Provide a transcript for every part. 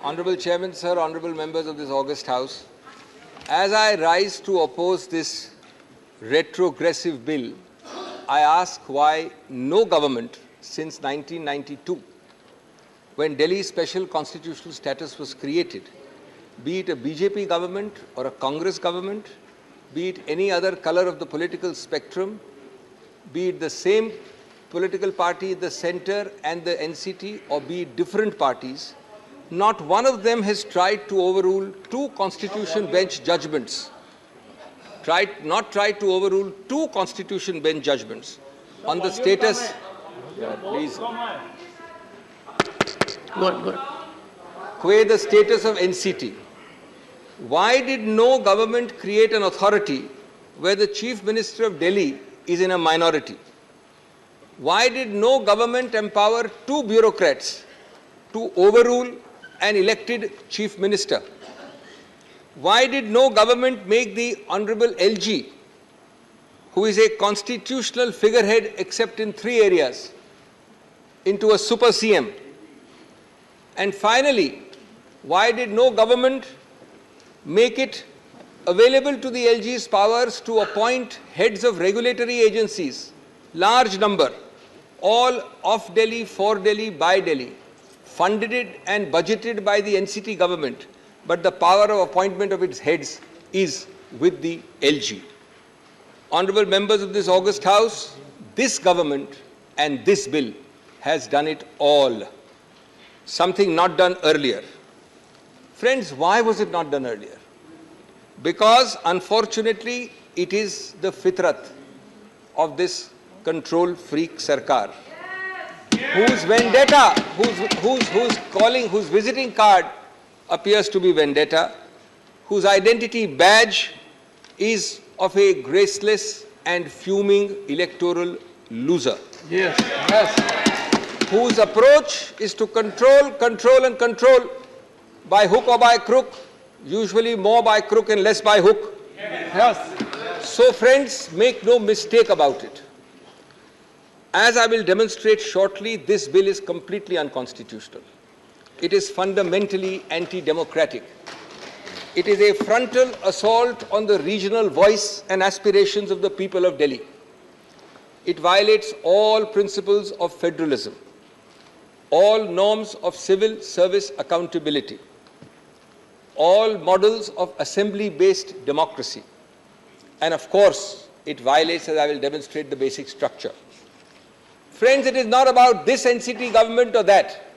Honorable Chairman, Sir, honorable members of this august House, as I rise to oppose this retrogressive bill, I ask why no government since 1992, when Delhi's special constitutional status was created, be it a BJP government or a Congress government, be it any other color of the political spectrum, be it the same political party in the center and the NCT, or be it different parties, not one of them has tried to overrule two constitution bench judgments, not tried to overrule two constitution bench judgments on the status. Please. Good. The status of NCT. Why did no government create an authority where the Chief Minister of Delhi is in a minority? Why did no government empower two bureaucrats to overrule an elected Chief Minister? Why did no government make the Honorable LG, who is a constitutional figurehead except in three areas, into a super CM? And finally, why did no government make it available to the LG's powers to appoint heads of regulatory agencies, large number, all of Delhi, for Delhi, by Delhi, funded and budgeted by the NCT government, but the power of appointment of its heads is with the LG. Honorable members of this august House, this government and this bill has done it all. Something not done earlier. Friends, why was it not done earlier? Because, unfortunately, it is the fitrat of this control freak sarkar, whose vendetta, whose visiting card appears to be vendetta, whose identity badge is of a graceless and fuming electoral loser. Yes. Whose approach is to control by hook or by crook, usually more by crook and less by hook. Yes. So friends, make no mistake about it. As I will demonstrate shortly, this bill is completely unconstitutional. It is fundamentally anti-democratic. It is a frontal assault on the regional voice and aspirations of the people of Delhi. It violates all principles of federalism, all norms of civil service accountability, all models of assembly-based democracy, and of course, it violates, as I will demonstrate, the basic structure. Friends, it is not about this NCT government or that.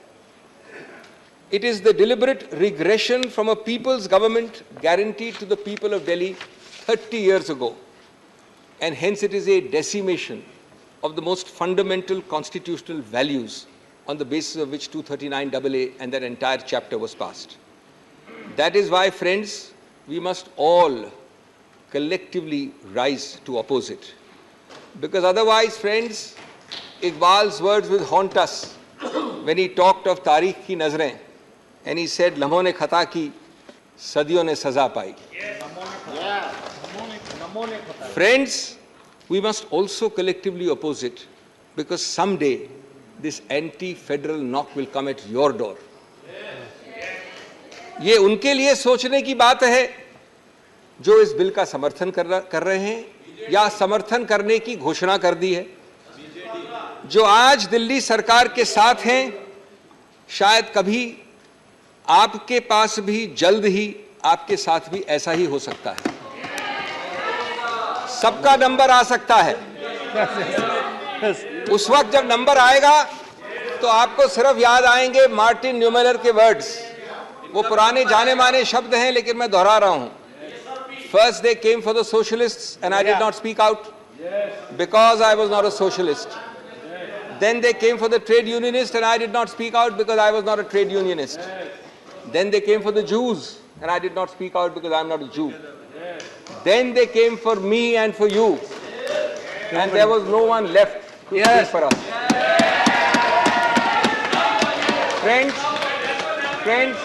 It is the deliberate regression from a people's government guaranteed to the people of Delhi 30 years ago. And hence it is a decimation of the most fundamental constitutional values on the basis of which 239AA and that entire chapter was passed. That is why, friends, we must all collectively rise to oppose it. Because otherwise, friends, Iqbal's words will haunt us when he talked of Tarikh ki nazrein, and he said, "Lamhon ne khata ki, sadiyon ne saza pai." Friends, we must also collectively oppose it, because someday this anti-federal knock will come at your door. ये उनके लिए सोचने की बात है जो इस bill का समर्थन कर रहे हैं या समर्थन करने की घोषणा कर दी है, जो आज दिल्ली सरकार के साथ हैं, शायद कभी आपके पास भी जल्द ही आपके साथ भी ऐसा ही हो सकता है। सबका नंबर आ सकता है। उस वक्त जब नंबर आएगा तो आपको सिर्फ याद आएंगे मार्टिन न्यूमेलर के वर्ड्स। वो पुराने जाने माने शब्द हैं, लेकिन मैं दोहरा रहा हूं। First they came for the socialists and I did not speak out because I was not a socialist. Then they came for the trade unionists and I did not speak out because I was not a trade unionist. Then they came for the Jews and I did not speak out because I am not a Jew. Then they came for me and for you, and there was no one left to speak for us. Friends,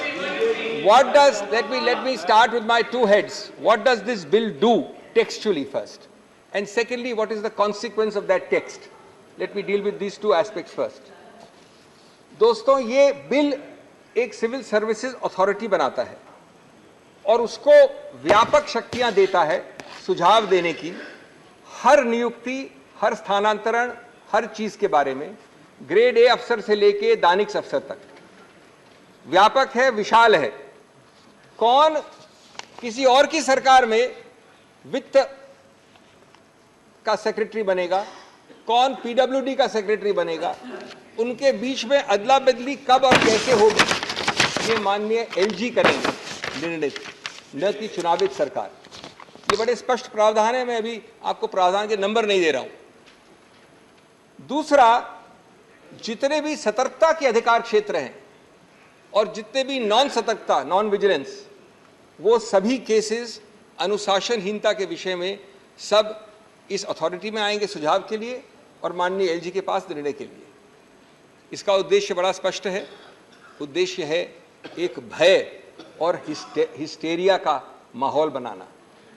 what does, let me start with my two heads. What does this bill do textually first? And secondly, what is the consequence of that text? Let me deal with these two aspects first. दोस्तों, ये bill एक civil services authority बनाता है और उसको व्यापक शक्तियां देता है सुझाव देने की, हर नियुक्ति, हर स्थानांतरण, हर चीज के बारे में, ग्रेड ए अफसर से लेके दानिश अफसर तक। व्यापक है, विशाल है। कौन किसी और की सरकार में वित्त का सेक्रेटरी बनेगा, कौन पीडब्ल्यूडी का सेक्रेटरी बनेगा, उनके बीच में अदला बदली कब और कैसे होगी, ये माननीय एलजी करेंगे निर्णय, न कि चुनावित सरकार। ये बड़े स्पष्ट प्रावधान है, मैं अभी आपको प्रावधान के नंबर नहीं दे रहा हूं। दूसरा, जितने भी सतर्कता के अधिकार क्षेत्र हैं और जितने भी नॉन सतर्कता, नॉन विजिलेंस, वो सभी केसेस अनुशासनहीनता के विषय में सब इस अथॉरिटी में आएंगे सुझाव के लिए और माननीय एलजी के पास निर्णय के लिए। इसका उद्देश्य बड़ा स्पष्ट है। उद्देश्य है एक भय और हिस्टेरिया का माहौल बनाना,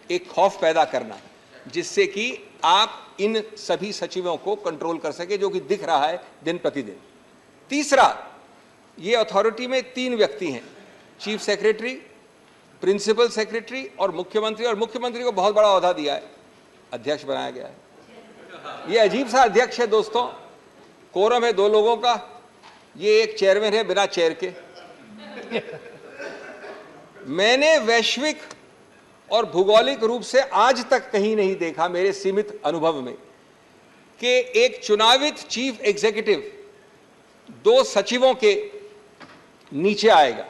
एक खौफ पैदा करना, जिससे कि आप इन सभी सचिवों को कंट्रोल कर सके, जो कि दिख रहा है दिन प्रतिदिन। तीसरा, ये अथॉरिटी में 3 व्यक्ति हैं, चीफ सेक्रेटरी, प्रिंसिपल सेक्रेटरी और मुख्यमंत्री को बहुत बड़ा ओहदा दिया है, अध्यक्ष बनाया गया है। ये अजीब सा अध्यक्ष है दोस्तों। कोरम है 2 लोगों का, ये एक चेयरमैन है बिना चेयर के। मैंने वैश्विक और भौगोलिक रूप से आज तक कहीं नहीं देखा मेरे सीमित अनुभव में कि एक चुनावित चीफ एग्जीक्यूटिव 2 सचिवों के नीचे आएगा।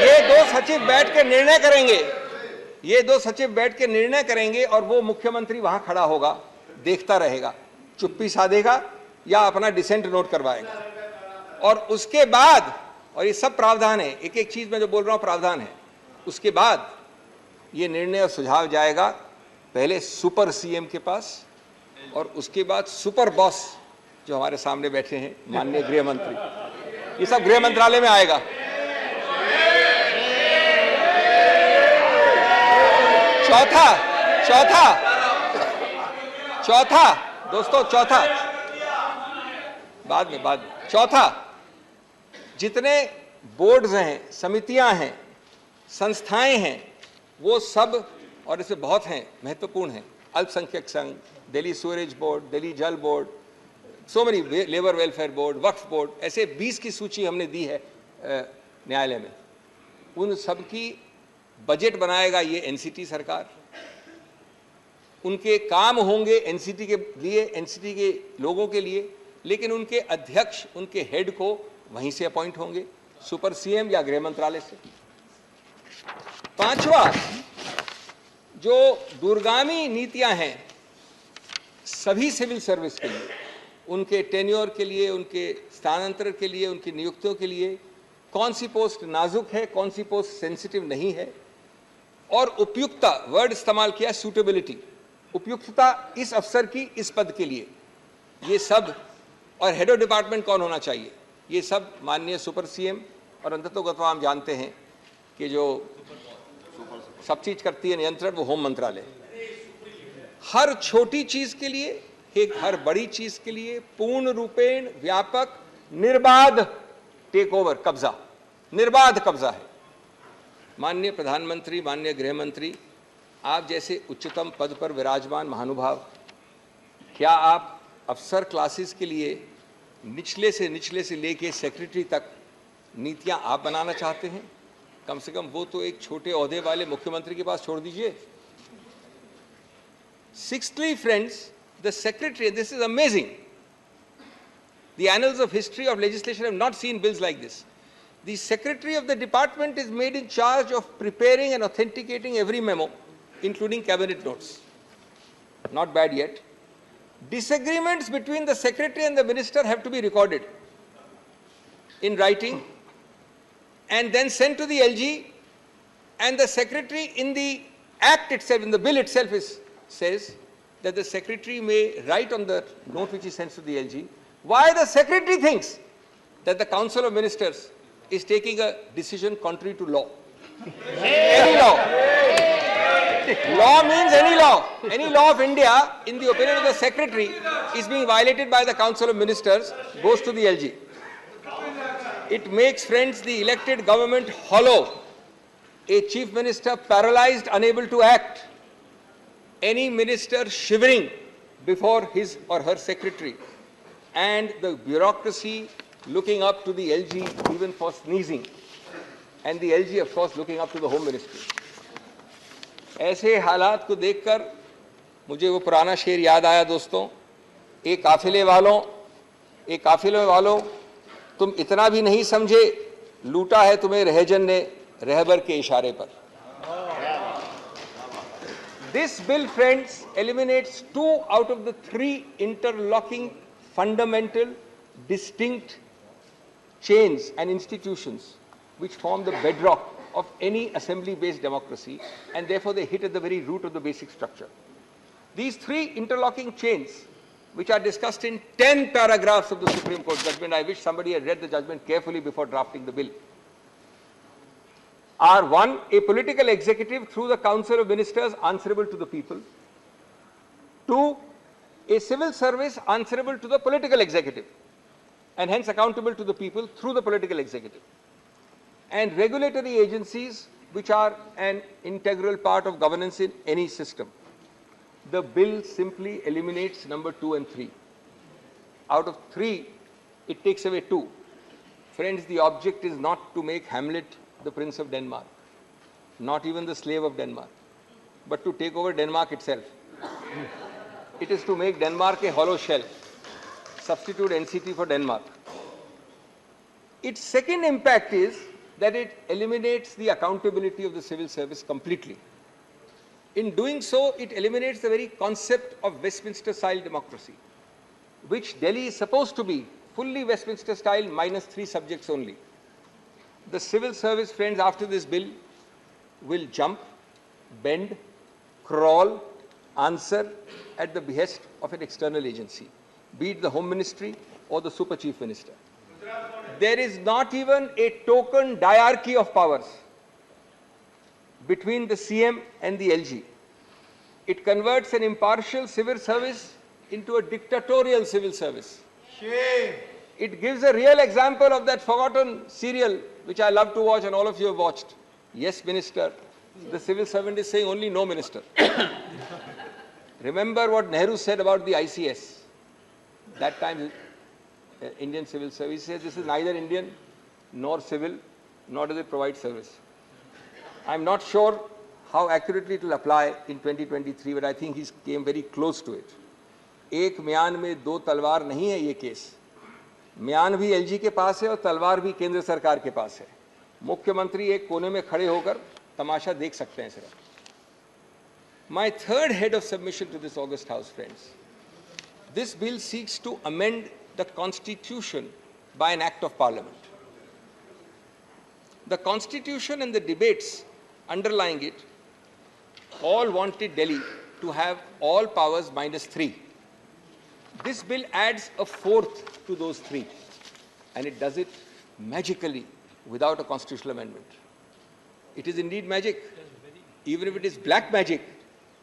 ये 2 सचिव बैठ के निर्णय करेंगे, ये 2 सचिव बैठ के निर्णय करेंगे और वो मुख्यमंत्री वहां खड़ा होगा, देखता रहेगा, चुप्पी साधेगा या अपना डिसेंट नोट करवाएगा। और उसके बाद, और ये सब प्रावधान है, एक एक चीज मैं जो बोल रहा हूं प्रावधान है, उसके बाद ये निर्णय और सुझाव जाएगा पहले सुपर सीएम के पास और उसके बाद सुपर बॉस जो हमारे सामने बैठे हैं माननीय गृह मंत्री, ये सब गृह मंत्रालय में आएगा। चौथा दोस्तों, बाद में चौथा, जितने बोर्ड्स हैं, समितियां हैं, संस्थाएं हैं, वो सब, और इसमें बहुत हैं, महत्वपूर्ण हैं, अल्पसंख्यक संघ, Delhi सूरेज board, Delhi Jal board, so many, labour welfare board, Waqf board, ऐसे 20 की सूची हमने दी है न्यायालय में। उन सब की बजट बनाएगा ये एनसीटी सरकार। उनके काम होंगे एनसीटी के लिए, एनसीटी के लोगों के लिए, लेकिन उनके अध्यक्ष, उनके हेड को वहीं से अपॉइंट होंगे, सुपर सीएम या गृह मंत्रालय से। 5वां, जो दूरगामी नीतियां हैं सभी सिविल सर्विस के लिए, उनके टेन्योर के लिए, उनके स्थानांतरण के लिए, उनकी नियुक्तियों के लिए, कौन सी पोस्ट नाजुक है, कौन सी पोस्ट सेंसिटिव नहीं है, और उपयुक्तता, वर्ड इस्तेमाल किया सूटेबिलिटी, उपयुक्तता इस अफसर की इस पद के लिए, ये सब, और हेड ऑफ डिपार्टमेंट कौन होना चाहिए, ये सब माननीय सुपर सीएम, और अंततोगत्वा हम जानते हैं कि जो सब चीज करती है नियंत्रण, वो होम मंत्रालय। हर छोटी चीज के लिए, एक हर बड़ी चीज के लिए पूर्ण रूपेण व्यापक निर्बाध टेक ओवर, कब्जा, निर्बाध कब्जा है। माननीय प्रधानमंत्री, माननीय गृह मंत्री, आप जैसे उच्चतम पद पर विराजमान महानुभाव, क्या आप अफसर क्लासेस के लिए निचले से लेके सेक्रेटरी तक नीतियां आप बनाना चाहते हैं? कम से कम वो तो एक छोटे ओहदे वाले मुख्यमंत्री के पास छोड़ दीजिए। Sixthly, friends, the secretary, this is amazing. The annals of history of legislation have not seen bills like this. The secretary of the department is made in charge of preparing and authenticating every memo, including cabinet notes. Not bad yet. Disagreements between the secretary and the minister have to be recorded in writing and then sent to the LG, and the secretary in the act itself, in the bill itself, says that the secretary may write on the note which he sends to the LG why the secretary thinks that the Council of Ministers is taking a decision contrary to law. Any law. Law means any law. Any law of India, in the opinion of the secretary, is being violated by the Council of Ministers, goes to the LG. It makes, friends, the elected government hollow, a chief minister paralyzed, unable to act, any minister shivering before his or her secretary, and the bureaucracy looking up to the LG even for sneezing, and the LG, of course, looking up to the Home Ministry. ऐसे हालात को देखकर मुझे वो पुराना शेर याद आया दोस्तों, एक काफिले वालों तुम इतना भी नहीं समझे, लूटा है तुम्हें रहजन ने रहबर के इशारे पर. This bill, friends, eliminates 2 out of the 3 interlocking, fundamental, distinct chains and institutions which form the bedrock of any assembly-based democracy, and therefore they hit at the very root of the basic structure. These 3 interlocking chains, which are discussed in 10 paragraphs of the Supreme Court judgment, I wish somebody had read the judgment carefully before drafting the bill, are: 1, a political executive through the Council of Ministers answerable to the people; 2, a civil service answerable to the political executive and hence accountable to the people through the political executive; and regulatory agencies which are an integral part of governance in any system. The bill simply eliminates number 2 and 3. Out of 3, it takes away 2. Friends, the object is not to make Hamlet the Prince of Denmark, not even the slave of Denmark, but to take over Denmark itself. It is to make Denmark a hollow shell, substitute NCT for Denmark. Its second impact is that it eliminates the accountability of the civil service completely. In doing so, it eliminates the very concept of Westminster-style democracy, which Delhi is supposed to be fully Westminster-style minus 3 subjects only. The civil service, friends, after this bill will jump, bend, crawl, answer at the behest of an external agency, be it the Home Ministry or the Super Chief Minister. There is not even a token diarchy of powers between the CM and the LG. It converts an impartial civil service into a dictatorial civil service. Shame. It gives a real example of that forgotten serial which I love to watch and all of you have watched. Yes, Minister. The civil servant is saying only no, Minister. Remember what Nehru said about the ICS. That time, Indian Civil Service says this is neither Indian nor civil, nor does it provide service. I'm not sure how accurately it will apply in 2023, but I think he came very close to it. एक म्यान में 2 तलवार नहीं है ये case. म्यान भी LG के पास है और तलवार भी केंद्र सरकार के पास है. मुख्यमंत्री एक कोने में खड़े होकर तमाशा देख सकते हैं सिर्फ. My third head of submission to this august House, friends. This bill seeks to amend the Constitution by an act of Parliament. The Constitution and the debates underlying it all wanted Delhi to have all powers minus 3. This bill adds a 4th to those 3, and it does it magically without a constitutional amendment. It is indeed magic, even if it is black magic,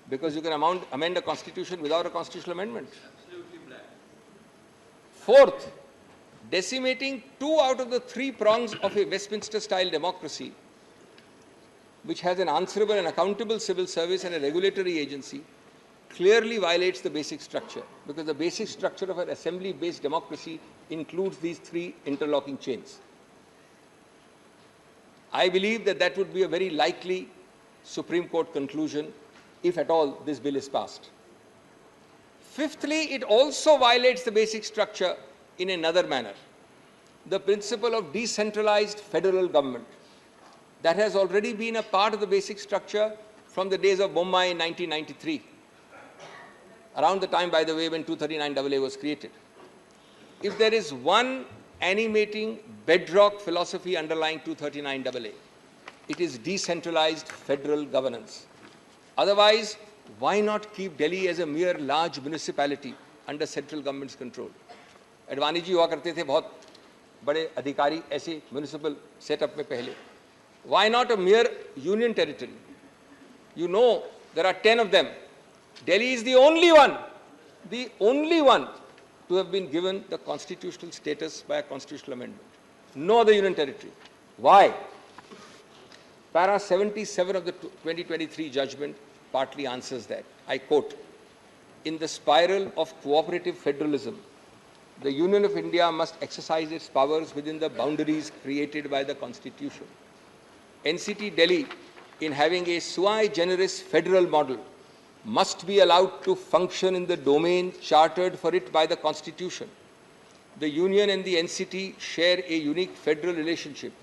because you can amend a constitution without a constitutional amendment. Absolutely black. 4th, decimating 2 out of the 3 prongs of a Westminster-style democracy, which has an answerable and accountable civil service and a regulatory agency, clearly violates the basic structure, because the basic structure of an assembly-based democracy includes these 3 interlocking chains. I believe that that would be a very likely Supreme Court conclusion if at all this bill is passed. Fifthly, it also violates the basic structure in another manner. The principle of decentralized federal government that has already been a part of the basic structure from the days of Bombay in 1993, around the time, by the way, when 239AA was created. If there is one animating bedrock philosophy underlying 239AA, it is decentralized federal governance. Otherwise, why not keep Delhi as a mere large municipality under central government's control? Advani ji हुआ करते थे बहुत बड़े अधिकारी ऐसे municipal setup में पहले. Why not a mere union territory? You know, there are 10 of them. Delhi is the only one to have been given the constitutional status by a constitutional amendment. No other union territory. Why? Para 77 of the 2023 judgment partly answers that. I quote, "In the spiral of cooperative federalism, the Union of India must exercise its powers within the boundaries created by the Constitution. NCT Delhi, in having a sui generis federal model, must be allowed to function in the domain chartered for it by the Constitution. The Union and the NCT share a unique federal relationship.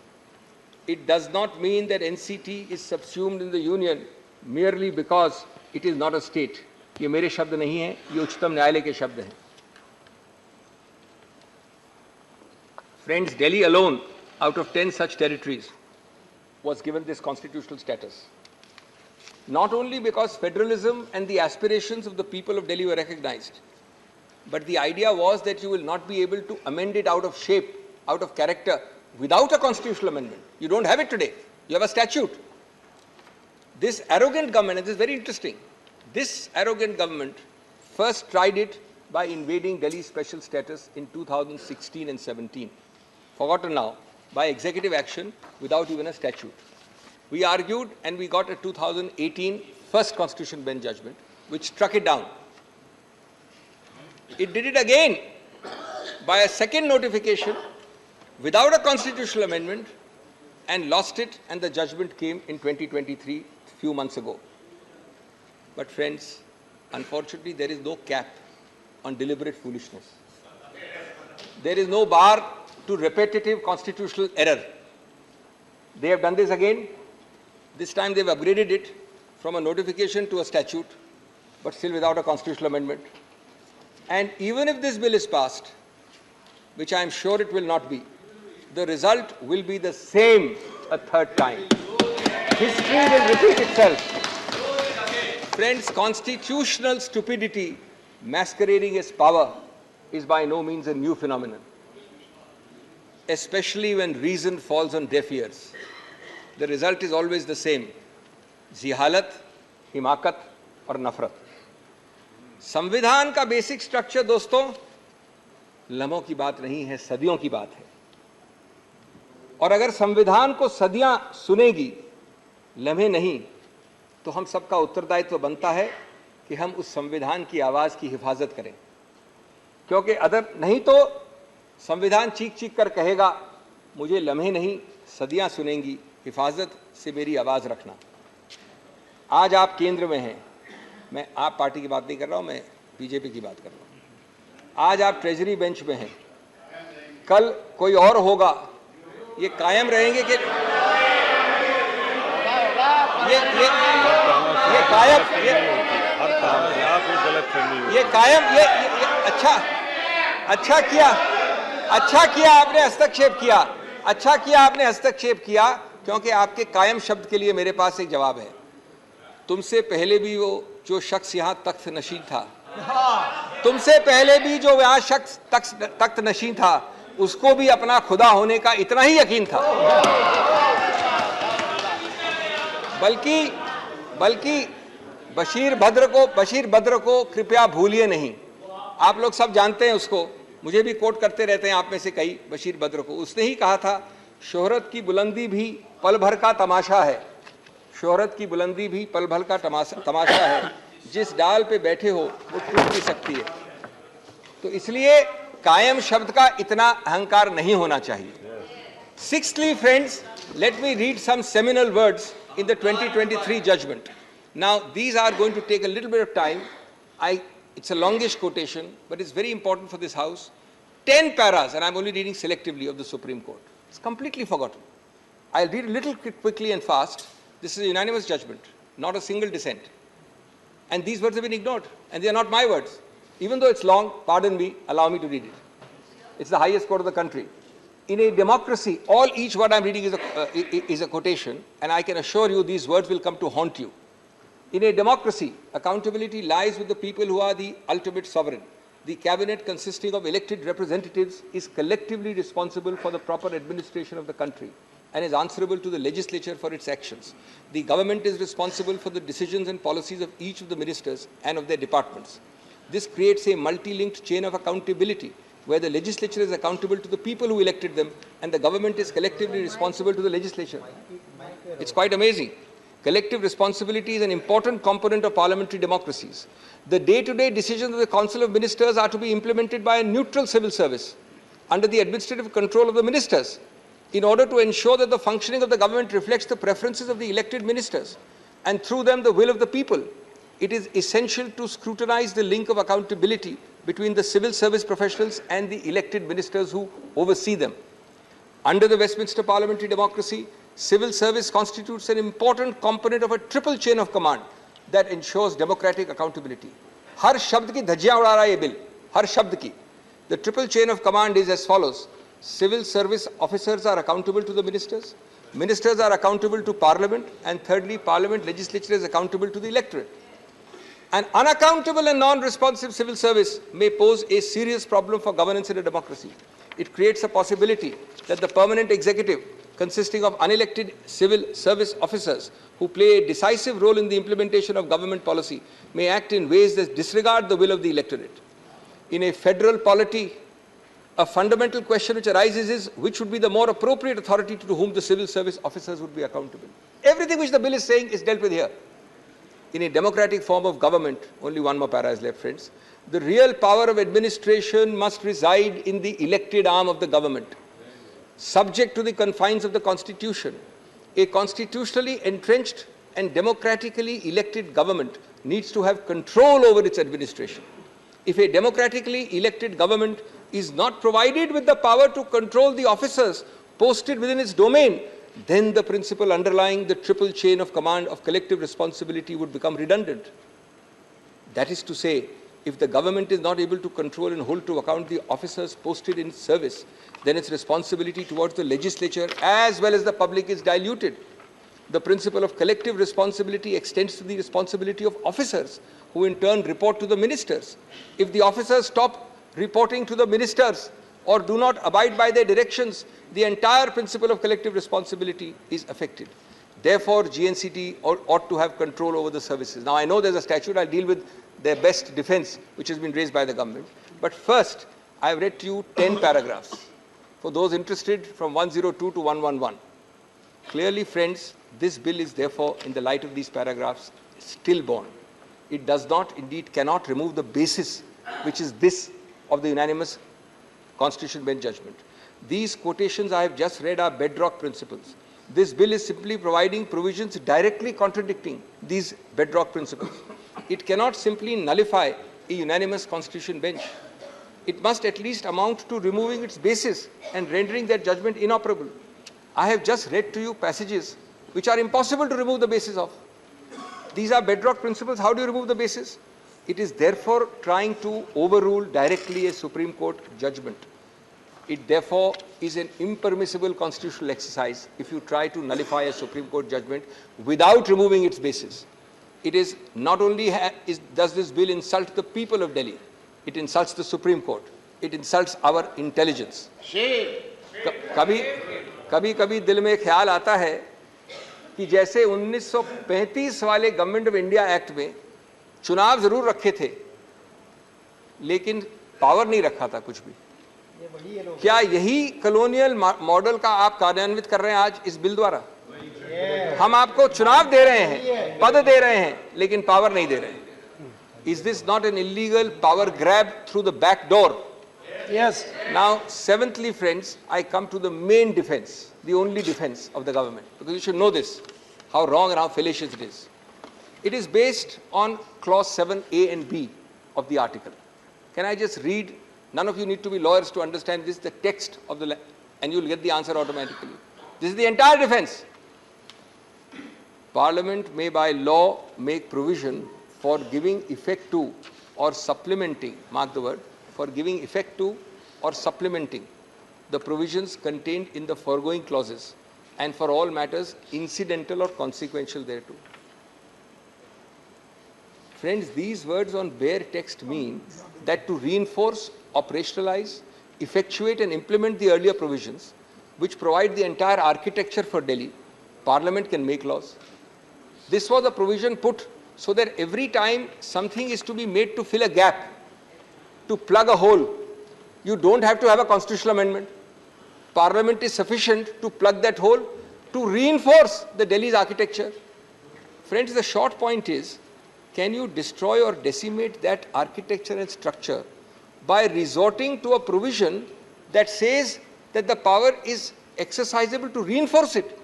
It does not mean that NCT is subsumed in the Union merely because it is not a state." ये मेरे शब्द नहीं हैं, ये उच्चतम न्यायालय के शब्द हैं. Friends, Delhi alone, out of 10 such territories, was given this constitutional status. Not only because federalism and the aspirations of the people of Delhi were recognized, but the idea was that you will not be able to amend it out of shape, out of character, without a constitutional amendment. You don't have it today. You have a statute. This arrogant government, and this is very interesting, this arrogant government first tried it by invading Delhi's special status in 2016 and 17. Forgotten now, by executive action without even a statute. We argued and we got a 2018 first Constitution Bench judgment which struck it down. It did it again by a second notification without a constitutional amendment and lost it, and the judgment came in 2023, few months ago. But friends, unfortunately there is no cap on deliberate foolishness. There is no bar to repetitive constitutional error. They have done this again. This time they've upgraded it from a notification to a statute, but still without a constitutional amendment. And even if this bill is passed, which I am sure it will not be, the result will be the same a third time. History will repeat itself. Friends, constitutional stupidity masquerading as power is by no means a new phenomenon, especially when reason falls on deaf ears. The result is always the same: जिहालत, हिमाकत और नफरत. संविधान का basic structure दोस्तों लम्हों की बात नहीं है, सदियों की बात है. और अगर संविधान को सदियां सुनेगी, लम्हे नहीं, तो हम सबका उत्तरदायित्व बनता है कि हम उस संविधान की आवाज की हिफाजत करें. क्योंकि अदर नहीं तो संविधान चीख चीख कर कहेगा मुझे लम्हे नहीं, सदियां सुनेंगी, हिफाजत से मेरी आवाज रखना. आज आप केंद्र में हैं, मैं आप पार्टी की बात नहीं कर रहा हूं, मैं बीजेपी की बात कर रहा हूं. आज आप ट्रेजरी बेंच में हैं, कल कोई और होगा. ये कायम रहेंगे कि ये कायम अच्छा किया आपने हस्तक्षेप किया, क्योंकि आपके कायम शब्द के लिए मेरे पास एक जवाब है. तुमसे पहले भी वो जो शख्स यहाँ तख्त नशीन था, तुमसे पहले भी जो यहाँ शख्स तख्त नशीन था, उसको भी अपना खुदा होने का इतना ही यकीन था. बल्कि बशीर बद्र को कृपया भूलिए नहीं. आप लोग सब जानते हैं उसको, मुझे भी कोट करते रहते हैं आप में से कई. बशीर बद्र को उसने ही कहा था, शोहरत की बुलंदी भी पल भर का तमाशा है. शोहरत की बुलंदी भी पल भर का तमाशा है. जिस डाल पे बैठे हो वो टूट भी सकती है. तो इसलिए कायम शब्द का इतना अहंकार नहीं होना चाहिए. Sixthly, friends, let me read some seminal words in the 2023 judgment. Now, these are going to take a little bit of time. It's a longish quotation, but it's very important for this House. 10 paras, and I'm only reading selectively, of the Supreme Court. It's completely forgotten. I'll read a little quickly and fast. This is a unanimous judgment, not a single dissent. And these words have been ignored, and they are not my words. Even though it's long, pardon me, allow me to read it. It's the highest court of the country. In a democracy, each word I'm reading is a quotation, and I can assure you these words will come to haunt you. In a democracy, accountability lies with the people who are the ultimate sovereign. The cabinet, consisting of elected representatives, is collectively responsible for the proper administration of the country and is answerable to the legislature for its actions. The government is responsible for the decisions and policies of each of the ministers and of their departments. This creates a multi-linked chain of accountability where the legislature is accountable to the people who elected them and the government is collectively responsible to the legislature. It's quite amazing. Collective responsibility is an important component of parliamentary democracies. The day-to-day decisions of the Council of Ministers are to be implemented by a neutral civil service under the administrative control of the ministers in order to ensure that the functioning of the government reflects the preferences of the elected ministers and through them the will of the people. It is essential to scrutinize the link of accountability between the civil service professionals and the elected ministers who oversee them. Under the Westminster parliamentary democracy, civil service constitutes an important component of a triple chain of command that ensures democratic accountability. हर शब्द की धज्जियां उड़ा रहा है ये bill, हर शब्द की. The triple chain of command is as follows. Civil service officers are accountable to the ministers, ministers are accountable to parliament, and thirdly, parliament legislature is accountable to the electorate. An unaccountable and non-responsive civil service may pose a serious problem for governance in a democracy. It creates a possibility that the permanent executive, consisting of unelected civil service officers who play a decisive role in the implementation of government policy, may act in ways that disregard the will of the electorate. In a federal polity, a fundamental question which arises is which would be the more appropriate authority to whom the civil service officers would be accountable. Everything which the bill is saying is dealt with here. In a democratic form of government, only one more para is left, friends, the real power of administration must reside in the elected arm of the government, subject to the confines of the Constitution. A constitutionally entrenched and democratically elected government needs to have control over its administration. If a democratically elected government is not provided with the power to control the officers posted within its domain, then the principle underlying the triple chain of command of collective responsibility would become redundant. That is to say, if the government is not able to control and hold to account the officers posted in service, then its responsibility towards the legislature as well as the public is diluted. The principle of collective responsibility extends to the responsibility of officers, who in turn report to the ministers. If the officers stop reporting to the ministers or do not abide by their directions, the entire principle of collective responsibility is affected. Therefore, GNCT ought to have control over the services. Now, I know there's a statute. I'll deal with their best defense, which has been raised by the government. But first, I've read to you 10 paragraphs. For those interested, from 102 to 111. Clearly, friends, this bill is therefore, in the light of these paragraphs, stillborn. It does not, indeed cannot remove the basis, which is this of the unanimous Constitution Bench judgment. These quotations I have just read are bedrock principles. This bill is simply providing provisions directly contradicting these bedrock principles. It cannot simply nullify a unanimous Constitution Bench. It must at least amount to removing its basis and rendering that judgment inoperable. I have just read to you passages which are impossible to remove the basis of. These are bedrock principles. How do you remove the basis? It is therefore trying to overrule directly a Supreme Court judgment. It therefore is an impermissible constitutional exercise if you try to nullify a Supreme Court judgment without removing its basis. It is not only does this bill insult the people of Delhi, it insults the Supreme Court. It insults our intelligence. कभी दिल में ख्याल आता है कि जैसे 1935 वाले government of India act में चुनाव जरूर रखे थे, लेकिन पावर नहीं रखा था कुछ भी. क्या यही कॉलोनियल मॉडल का आप कार्यान्वित कर रहे हैं आज इस बिल द्वारा? हम आपको चुनाव दे रहे हैं, पद दे रहे हैं, लेकिन पावर नहीं दे रहे हैं. Is this not an illegal power grab through the back door? Yes. Now, seventhly, friends, I come to the main defense, the only defense of the government, because you should know this, how wrong and how fallacious it is. It is based on clause 7A and B of the article. Can I just read? None of you need to be lawyers to understand this, the text of the, and you'll get the answer automatically. This is the entire defense. Parliament may by law make provision for giving effect to or supplementing, mark the word, for giving effect to or supplementing the provisions contained in the foregoing clauses and for all matters incidental or consequential thereto. Friends, these words on bare text mean that to reinforce, operationalize, effectuate and implement the earlier provisions which provide the entire architecture for Delhi, Parliament can make laws. This was a provision put so that every time something is to be made to fill a gap, to plug a hole, You don't have to have a constitutional amendment. Parliament is sufficient to plug that hole, to reinforce the Delhi's architecture. Friends, the short point is, can you destroy or decimate that architecture and structure by resorting to a provision that says that the power is exercisable to reinforce it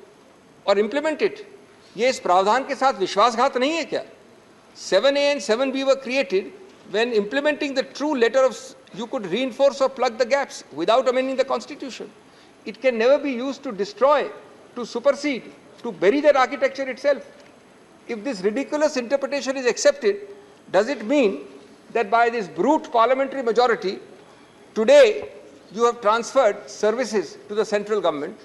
or implement it? ये इस प्रावधान के साथ विश्वासघात नहीं है क्या? 7A and 7B were created when implementing the true letter of, you could reinforce or plug the gaps without amending the constitution. It can never be used to destroy, to supersede, to bury that architecture itself. If this ridiculous interpretation is accepted, does it mean that by this brute parliamentary majority, today you have transferred services to the central government,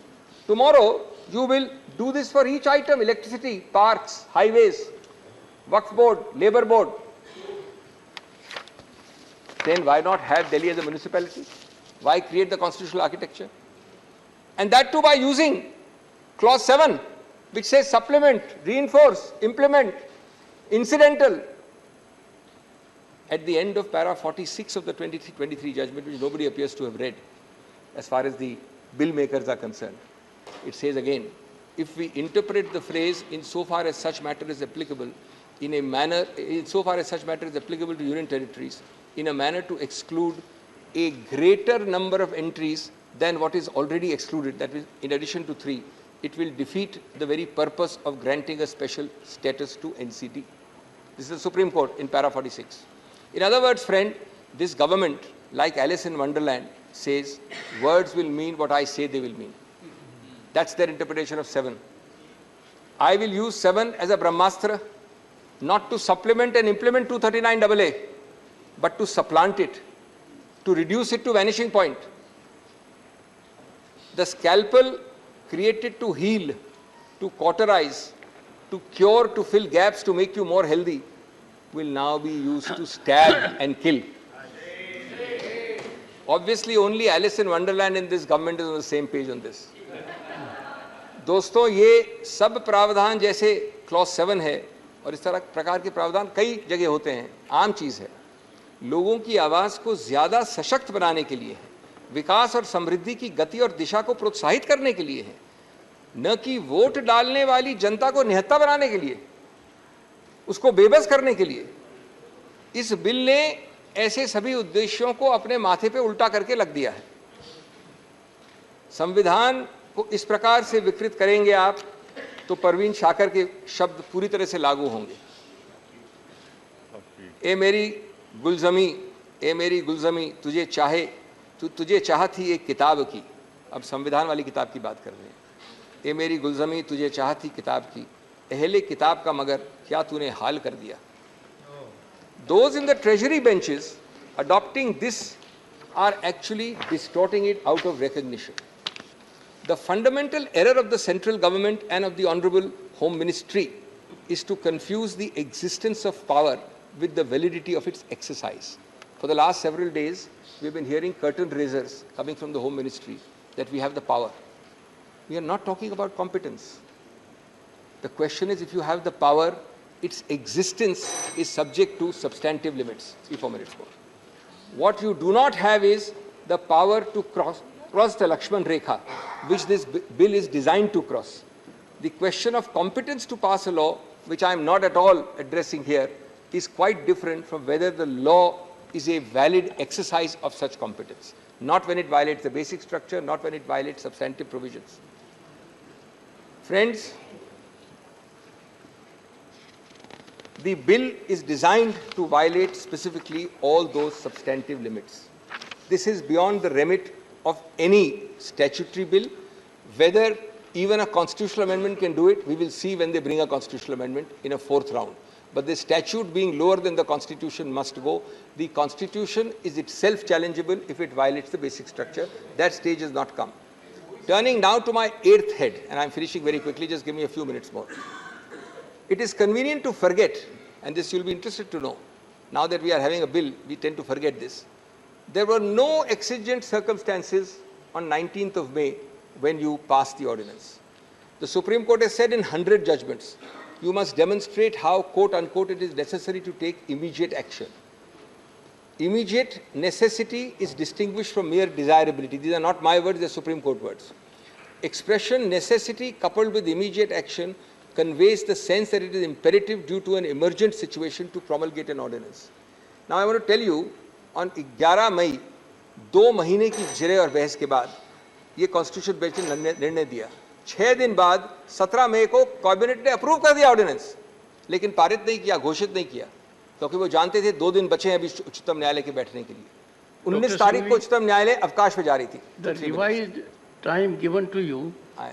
tomorrow you will do this for each item, electricity, parks, highways, Waqf board, labor board? Then why not have Delhi as a municipality? Why create the constitutional architecture? And that too by using clause 7, which says supplement, reinforce, implement, incidental. At the end of para 46 of the 23 judgment, which nobody appears to have read, as far as the bill makers are concerned, it says again, if we interpret the phrase insofar as such matter is applicable in a manner, insofar as such matter is applicable to union territories, in a manner to exclude a greater number of entries than what is already excluded, that is, in addition to 3, it will defeat the very purpose of granting a special status to NCT. This is the Supreme Court in para 46. In other words, friend, this government, like Alice in Wonderland, says words will mean what I say they will mean. That's their interpretation of 7. I will use 7 as a Brahmastra, not to supplement and implement 239AA, but to supplant it, to reduce it to vanishing point. The scalpel created to heal, to cauterize, to cure, to fill gaps, to make you more healthy, will now be used to stab and kill. Obviously, only Alice in Wonderland in this government is on the same page on this. दोस्तों, ये सब प्रावधान जैसे clause 7 है और इस तरह प्रकार के प्रावधान कई जगह होते हैं, आम चीज़ है. लोगों की आवाज़ को ज़्यादा सशक्त बनाने के लिए है, विकास और समृद्धि की गति और दिशा को प्रोत्साहित करने के लिए है, न कि वोट डालने वाली जनता को निहत्था बनाने के लिए, उसको बेबस करने के लिए. इस बिल ने ऐसे सभी उद्देश्यों को अपने माथे पे उल्टा करके रख दिया है. संविधान को इस प्रकार से विकृत करेंगे आप तो परवीन शाकर के शब्द पूरी तरह से लागू होंगे. ए मेरी गुलजमी तुझे चाह थी एक किताब की. अब संविधान वाली किताब की बात कर रहे हैं. ए मेरी गुलजमी तुझे चाह थी किताब की, अहले किताब का मगर क्या तूने हाल कर दिया. Those in the treasury benches adopting this are actually distorting it out of recognition. The fundamental error of the central government and of the Honorable Home Ministry is to confuse the existence of power with the validity of its exercise. For the last several days, we have been hearing curtain raisers coming from the Home Ministry that we have the power. We are not talking about competence. The question is, if you have the power, its existence is subject to substantive limits. 3-4 minutes more. What you do not have is the power to cross the Lakshman Rekha, which this bill is designed to cross. The question of competence to pass a law, which I am not at all addressing here, is quite different from whether the law is a valid exercise of such competence. Not when it violates the basic structure, not when it violates substantive provisions. Friends, the bill is designed to violate specifically all those substantive limits. This is beyond the remit of any statutory bill. Whether even a constitutional amendment can do it, we will see when they bring a constitutional amendment in a 4th round. But the statute being lower than the Constitution must go. The Constitution is itself challengeable if it violates the basic structure. That stage has not come. Turning now to my 8th head, and I'm finishing very quickly, just give me a few minutes more. It is convenient to forget, and this you'll be interested to know. Now that we are having a bill, we tend to forget this. There were no exigent circumstances on 19th of May when you passed the ordinance. The Supreme Court has said in 100 judgments, you must demonstrate how, quote unquote, it is necessary to take immediate action. Immediate necessity is distinguished from mere desirability. These are not my words, they are Supreme Court words. Expression necessity coupled with immediate action conveys the sense that it is imperative due to an emergent situation to promulgate an ordinance. Now I want to tell you, on 11 मई 2 महीने की जिरे और बहस के बाद ये constitution bench ने निर्णय दिया। 6 दिन बाद 17 मई को कैबिनेट ने अप्रूव कर दिया ऑर्डिनेंस, लेकिन पारित नहीं किया, घोषित नहीं किया, क्योंकि वो जानते थे 2 दिन बचे हैं अभी उच्चतम न्यायालय के बैठने के लिए। 19 तारीख को उच्चतम न्यायालय अवकाश पे जा रही थी। The revised time given to you by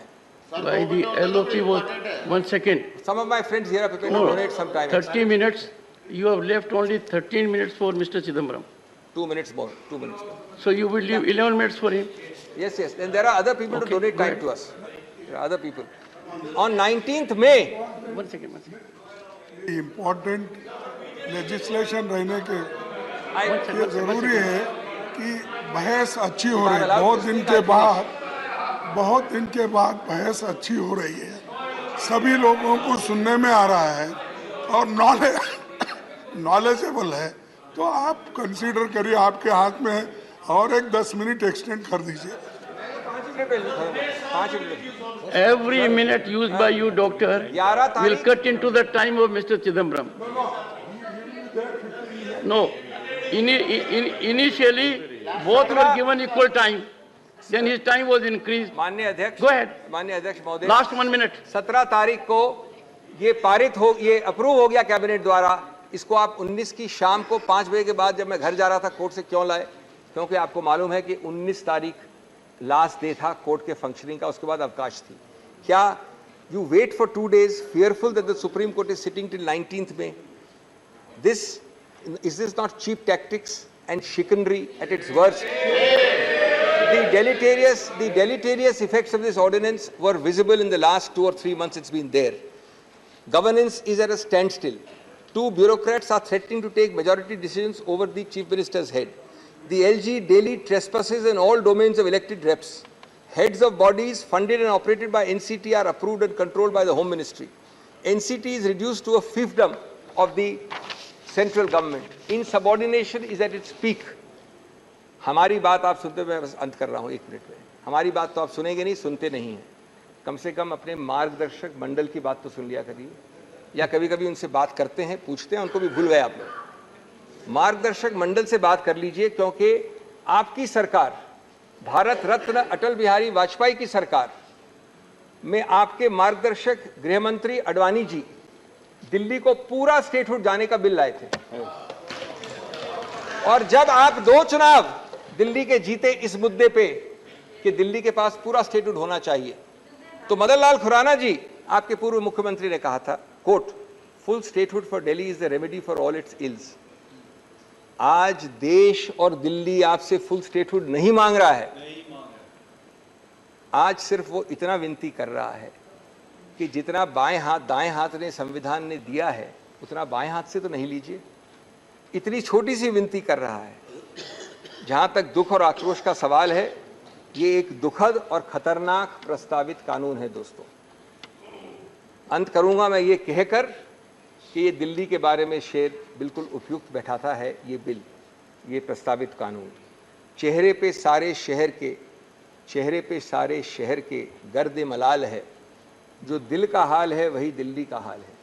the LOP was 1 second. Some of my friends here are prepared to donate some time. 30 minutes. You have left only 13 minutes for Mr. Chidambaram. 2 minutes more. 2 minutes more. So you will leave 11 minutes for him. Yes, yes. And there are other people to donate time to us. There are other people. On 19th May. 1 second. 1 second. Important legislation रहने के One ये second. जरूरी है कि बहस अच्छी हो रही है। बहुत दिन के बाद बहस अच्छी हो रही है, सभी लोगों को सुनने में आ रहा है और नॉलेजेबल है, तो आप कंसीडर करिए, आपके हाथ में है, और एक 10 मिनट एक्सटेंड कर दीजिए। 5 minute. Every minute used by you, doctor, will cut into the time of Mr. Chidambaram. No. Initially, both were given equal time. Then his time was increased. माननीय अध्यक्ष, Go ahead. माननीय अध्यक्ष महोदय, Last 1 minute. 17 तारीख को ये पारित हो, ये अप्रूव हो गया कैबिनेट द्वारा। इसको आप 19 की शाम को 5 बजे के बाद जब मैं घर जा रहा था कोर्ट से क्यों लाए? क्योंकि आपको मालूम है कि 19 तारीख लास्ट डे था कोर्ट के फंक्शनिंग का, उसके बाद अवकाश थी। क्या you wait for 2 days fearful that the Supreme Court is sitting till 19th May? Is this not cheap tactics and chicanery at its worst? The deleterious effects of this ordinance were visible in the last 2 or 3 months it's been there. Governance is at a standstill. 2 bureaucrats are threatening to take majority decisions over the Chief Minister's head. The LG daily trespasses in all domains of elected reps. Heads of bodies funded and operated by NCT are approved and controlled by the Home Ministry. NCT is reduced to a fiefdom of the central government. Insubordination is at its peak. हमारी बात आप सुनते, मैं बस अंत कर रहा हूँ 1 मिनट में। हमारी बात तो आप सुनेंगे नहीं, सुनते नहीं हैं। कम से कम अपने मार्गदर्शक मंडल की बात तो सुन लिया करिए, या कभी कभी उनसे बात करते हैं, पूछते हैं, उनको भी भूल गए आप लोग। मार्गदर्शक मंडल से बात कर लीजिए, क्योंकि आपकी सरकार, भारत रत्न अटल बिहारी वाजपेयी की सरकार में आपके मार्गदर्शक गृह मंत्री अडवाणी जी दिल्ली को पूरा स्टेटहुड जाने का बिल लाए थे। और जब आप 2 चुनाव दिल्ली के जीते इस मुद्दे पे कि दिल्ली के पास पूरा स्टेटहुड होना चाहिए, तो मदन लाल खुराना जी, आपके पूर्व मुख्यमंत्री, ने कहा था, quote, full statehood for Delhi is the remedy for all its ills. आज देश और दिल्ली आपसे फुल स्टेटहुड नहीं मांग रहा है। आज सिर्फ वो इतना विनती कर रहा है कि जितना बाएं हाथ दाएं हाथ ने संविधान ने दिया है, उतना बाएं हाथ से तो नहीं लीजिए। इतनी छोटी सी विनती कर रहा है। जहां तक दुख और आक्रोश का सवाल है, ये एक दुखद और खतरनाक प्रस्तावित कानून है दोस्तों। अंत करूंगा मैं ये कहकर कि ये दिल्ली के बारे में शेर बिल्कुल उपयुक्त बैठाता है ये बिल, ये प्रस्तावित कानून। चेहरे पे सारे शहर के गर्द मलाल है, जो दिल का हाल है वही दिल्ली का हाल है।